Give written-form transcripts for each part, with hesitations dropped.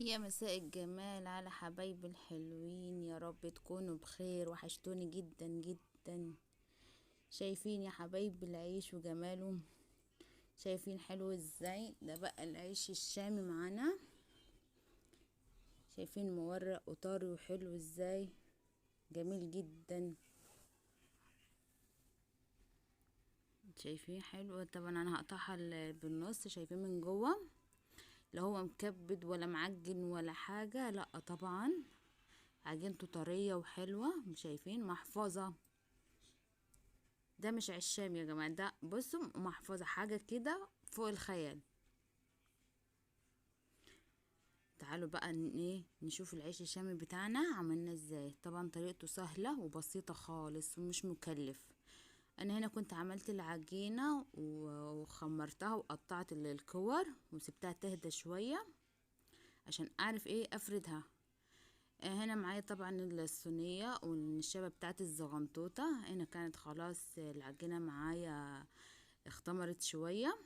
يا مساء الجمال على حبايبي الحلوين، يا رب تكونوا بخير. وحشتوني جدا جدا. شايفين يا حبايبي العيش وجماله؟ شايفين حلو ازاي؟ ده بقى العيش الشامي معانا. شايفين مورق وطري وحلو ازاي؟ جميل جدا. شايفين حلو؟ طبعا انا هقطعها بالنص. شايفين من جوه لا هو مكبد ولا معجن ولا حاجة، لا طبعا عجينته طرية وحلوة. شايفين محفظة؟ ده مش عشام يا جماعة، ده بصوا محفظة، حاجة كده فوق الخيال. تعالوا بقى ايه نشوف العيش الشامي بتاعنا عملنا ازاي. طبعا طريقته سهلة وبسيطة خالص ومش مكلف. انا هنا كنت عملت العجينة وخمرتها وقطعت الكور وسبتها تهدى شوية عشان اعرف ايه افردها. هنا معايا طبعا الصينية والنشابة بتاعت الزغنطوطة. هنا كانت خلاص العجينة معايا اختمرت شوية،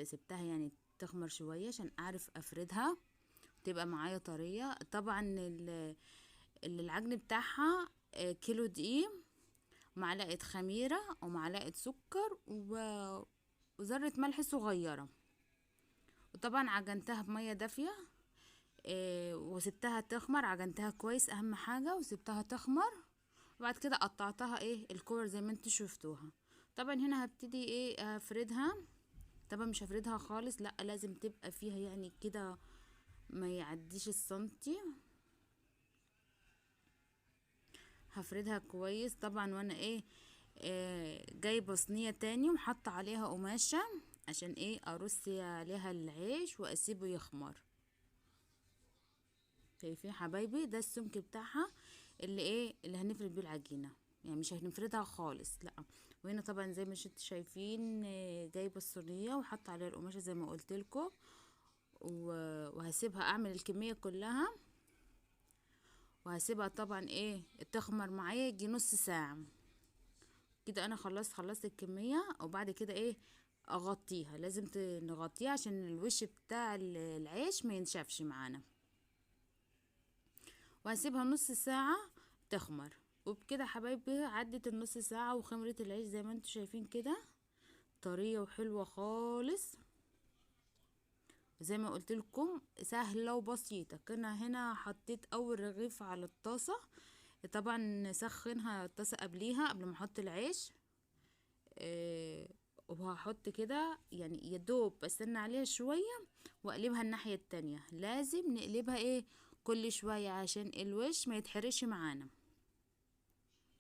سبتها يعني تخمر شوية عشان اعرف افردها تبقى معايا طرية. طبعا العجن بتاعها كيلو دقيق، معلقة خميرة ومعلقة سكر وذرة ملح صغيرة. وطبعا عجنتها بمية دافية وسبتها تخمر. عجنتها كويس اهم حاجة وسبتها تخمر. وبعد كده قطعتها الكور زي ما انتوا شفتوها. طبعا هنا هبتدي هفردها. طبعا مش هفردها خالص، لا لازم تبقى فيها يعني كده ما يعديش السنتي. هفردها كويس طبعا. وانا جايبه صينيه تاني وحط عليها قماشه عشان ارص عليها العيش واسيبه يخمر. شايفين حبايبي؟ ده السمك بتاعها اللي هنفرد بيه العجينه، يعني مش هنفردها خالص لا. وهنا طبعا زي ما انتوا شايفين جايبه الصينيه وحط عليها القماشه زي ما قلت لكم. وهسيبها اعمل الكميه كلها، وهسيبها طبعا تخمر معايا يجي نص ساعة كده. انا خلصت الكمية. وبعد كده اغطيها. لازم نغطيها عشان الوش بتاع العيش ما ينشفش معانا. وهسيبها نص ساعة تخمر. وبكده حبايبي عدت النص ساعة وخمرت العيش زي ما انتوا شايفين كده، طرية وحلوة خالص. زي ما قلت لكم سهلة وبسيطة. كنا هنا حطيت اول رغيف على الطاسة. طبعا نسخنها الطاسة قبليها قبل ما احط العيش. آه وهحط كده يعني يدوب بستنى عليها شوية واقلبها الناحية التانية. لازم نقلبها كل شوية عشان الوش ما يتحرقش معانا.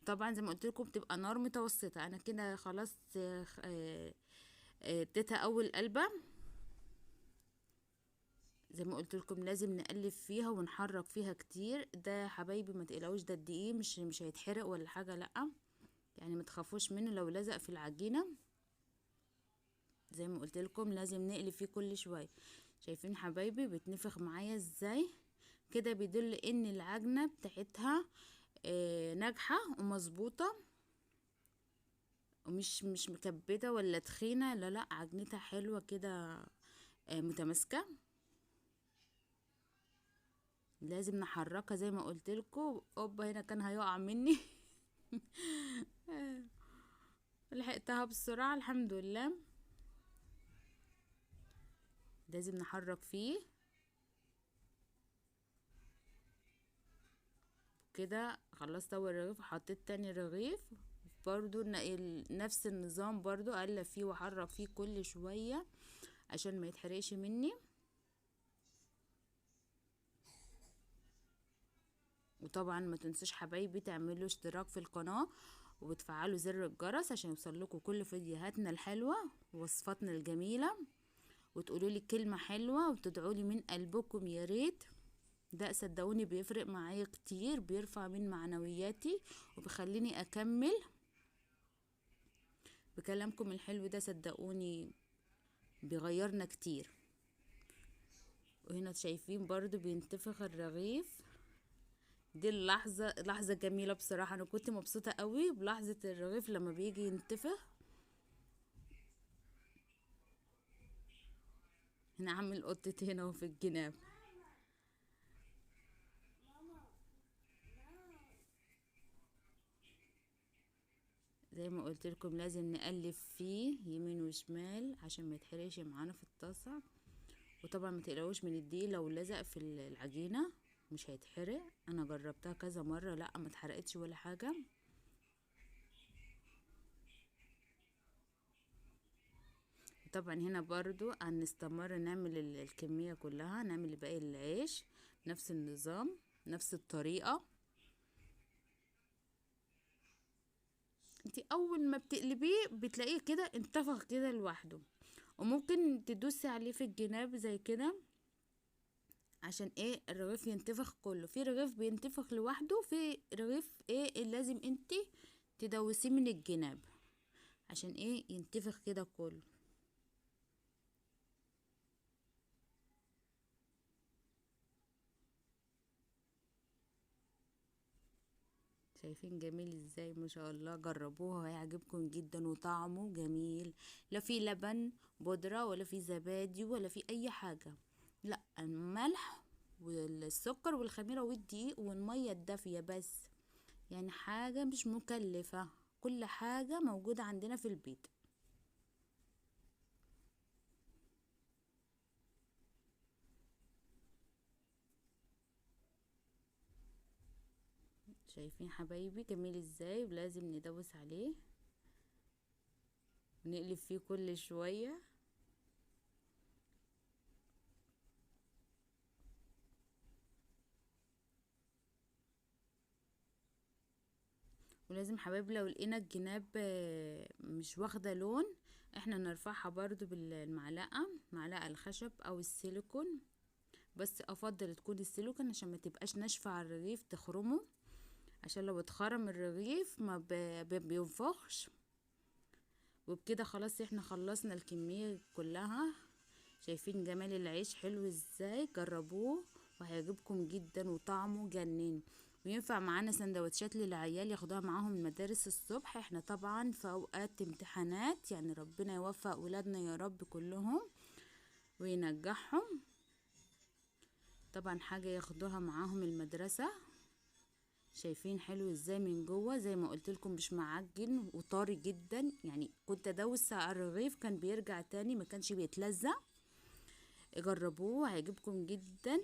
طبعا زي ما قلت لكم بتبقى نار متوسطة. انا كده خلاص اديتها اول قلبة. زي ما قلت لكم لازم نقلب فيها ونحرك فيها كتير. ده يا حبايبي ما تقلقوش، ده الدقيق مش هيتحرق ولا حاجة لا، يعني ما تخافوش منه لو لزق في العجينة. زي ما قلت لكم لازم نقلب فيه كل شويه. شايفين حبايبي بتنفخ معايا ازاي؟ كده بيدل ان العجنه بتاعتها ناجحه ومظبوطه ومش مكبده ولا تخينه، لا لا عجنتها حلوه كده متماسكه. لازم نحركها زي ما قلت لكم. اوبا هنا كان هيقع مني. لحقتها بسرعه الحمد لله. لازم نحرك فيه كده. خلصت اول رغيف وحطيت تاني رغيف برضو نفس النظام. برضو اقلب فيه واحرك فيه كل شوية عشان ما يتحرقش مني. وطبعا ما تنسوش حبايبي تعملوا اشتراك في القناة وتفعلوا زر الجرس عشان يوصلكوا كل فيديوهاتنا الحلوة ووصفاتنا الجميلة. وتقولوا لي كلمة حلوة وتدعوا لي من قلبكم يا ريت. ده صدقوني بيفرق معايا كتير، بيرفع من معنوياتي وبيخليني اكمل بكلامكم الحلو ده. صدقوني بيغيرنا كتير. وهنا شايفين برضو بينتفخ الرغيف. دي لحظة جميلة بصراحة. انا كنت مبسوطة قوي بلحظة الرغيف لما بيجي ينتفخ. هنا عامل قطة هنا وفي الجناب. زي ما قلت لكم لازم نقلب فيه يمين وشمال عشان ما يتحرقش معانا في الطاسه. وطبعا ما تقلقوش من الدقيق، لو لزق في العجينه مش هيتحرق. انا جربتها كذا مره، لا ما اتحرقتش ولا حاجه. طبعا هنا برضو هنستمر نعمل الكميه كلها، نعمل باقي العيش نفس النظام نفس الطريقه. انتي اول ما بتقلبيه بتلاقيه كده انتفخ كده لوحده، وممكن تدوسي عليه في الجناب زي كده عشان ايه الرغيف ينتفخ كله. في رغيف بينتفخ لوحده، في رغيف ايه لازم انتي تدوسيه من الجناب عشان ايه ينتفخ كده كله. شايفين جميل ازاي؟ ما شاء الله، جربوه هيعجبكم جدا وطعمه جميل. لا في لبن بودرة ولا في زبادي ولا في اي حاجة، لا الملح والسكر والخميرة والدقيق والمية الدافية بس. يعني حاجة مش مكلفة، كل حاجة موجودة عندنا في البيت. شايفين حبايبي جميل ازاي؟ ولازم ندوس عليه ونقلب فيه كل شوية. ولازم حبايبي لو لقينا الجناب مش واخدة لون، احنا نرفعها برضو بالمعلقة، معلقة الخشب او السيليكون. بس افضل تكون السيليكون عشان ما تبقاش ناشفة على الرغيف تخرمه، عشان لو اتخرم الرغيف ما بينفخش. وبكده خلاص احنا خلصنا الكمية كلها. شايفين جمال العيش حلو ازاي؟ جربوه وهيعجبكم جدا وطعمه جنين. وينفع معانا سندوتشات للعيال ياخدوها معاهم المدارس الصبح. احنا طبعا في اوقات امتحانات، يعني ربنا يوفق ولادنا يا رب كلهم وينجحهم. طبعا حاجة ياخدوها معاهم المدرسة. شايفين حلو ازاي من جوه؟ زي ما قلت لكم مش معجن وطري جدا، يعني كنت ادوس على الرغيف كان بيرجع تاني، ما كانش بيتلزق. جربوه هيعجبكم جدا.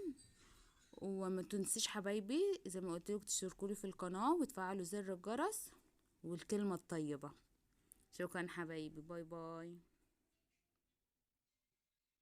وما تنسيش حبايبي زي ما قلت لكم تشتركوا في القناه وتفعلوا زر الجرس والكلمه الطيبه. شكرا حبايبي، باي باي.